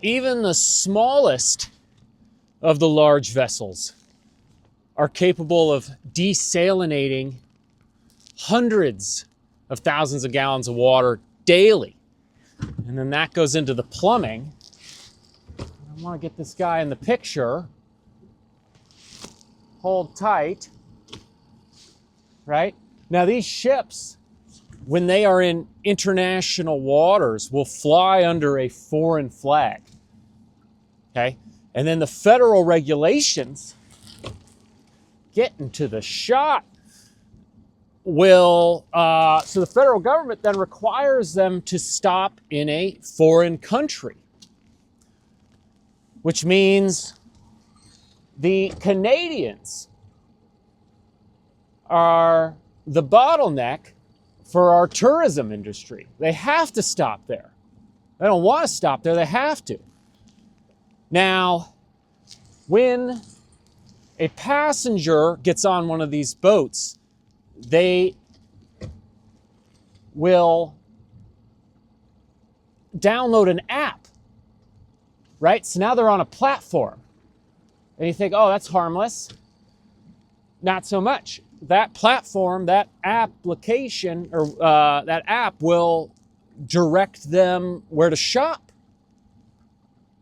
Even the smallest of the large vessels are capable of desalinating hundreds of thousands of gallons of water daily. And then that goes into the plumbing. I want to get this guy in the picture. Hold tight. Right? Now these ships, when they are in international waters, will fly under a foreign flag. Okay? And then the federal regulations, get into the shot, so the federal government then requires them to stop in a foreign country, which means the Canadians are the bottleneck for our tourism industry. They have to stop there. They don't want to stop there, they have to. Now, when a passenger gets on one of these boats, they will download an app, right? So now they're on a platform. And you think, oh, that's harmless. Not so much. That platform, that application, or that app will direct them where to shop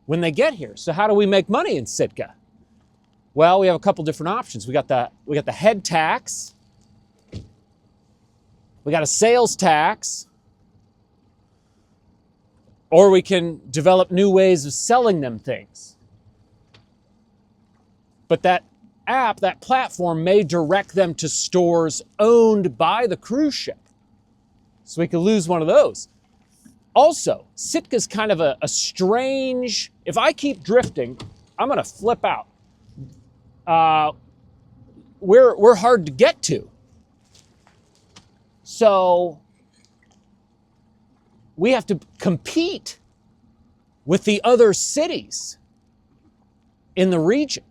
when they get here. So how do we make money in Sitka? Well, we have a couple different options. We got the head tax. We got a sales tax. Or we can develop new ways of selling them things. But that app, that platform, may direct them to stores owned by the cruise ship. So we could lose one of those. Also, Sitka's kind of a strange, if I keep drifting, I'm going to flip out. We're hard to get to. So we have to compete with the other cities in the region.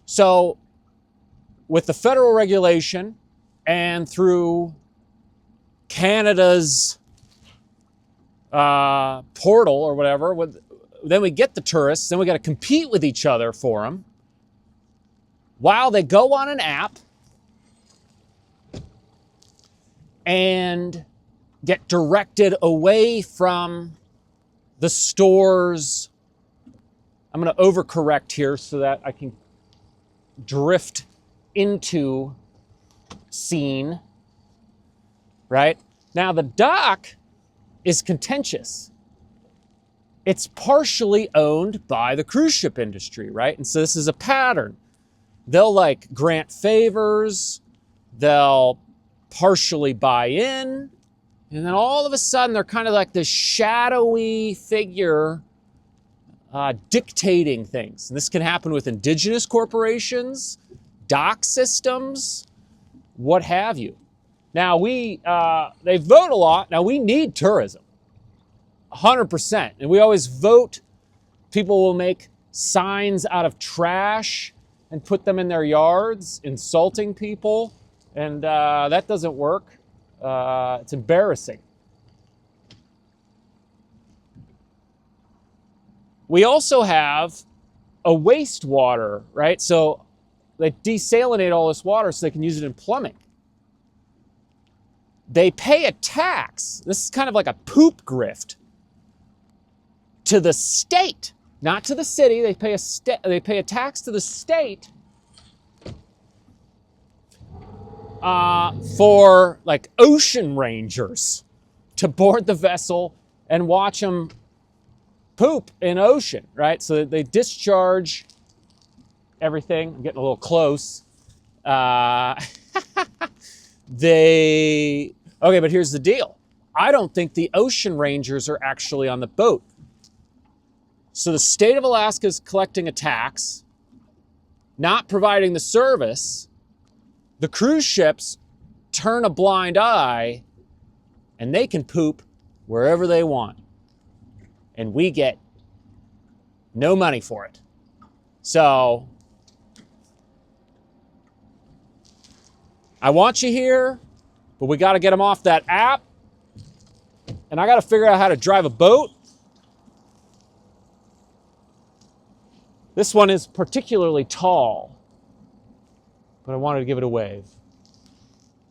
So with the federal regulation and through Canada's portal or whatever, then we get the tourists, then we got to compete with each other for them while they go on an app and get directed away from the stores. I'm going to overcorrect here so that I can drift into scene, right? Now the dock is contentious. It's partially owned by the cruise ship industry, right? And so this is a pattern. They'll grant favors, they'll partially buy in, and then all of a sudden they're kind of like this shadowy figure dictating things. And this can happen with indigenous corporations, dock systems, what have you. Now they vote a lot. Now we need tourism, 100%. And we always vote. People will make signs out of trash and put them in their yards, insulting people. And that doesn't work. It's embarrassing. We also have a wastewater, right? So they desalinate all this water so they can use it in plumbing. They pay a tax. This is kind of like a poop grift to the state, not to the city. They pay a tax to the state for ocean rangers to board the vessel and watch them poop in ocean, right? So they discharge everything. I'm getting a little close. Okay, but here's the deal. I don't think the ocean rangers are actually on the boat. So the state of Alaska is collecting a tax, not providing the service. The cruise ships turn a blind eye, and they can poop wherever they want. And we get no money for it. So I want you here, but we got to get them off that app. And I got to figure out how to drive a boat. This one is particularly tall, but I wanted to give it a wave.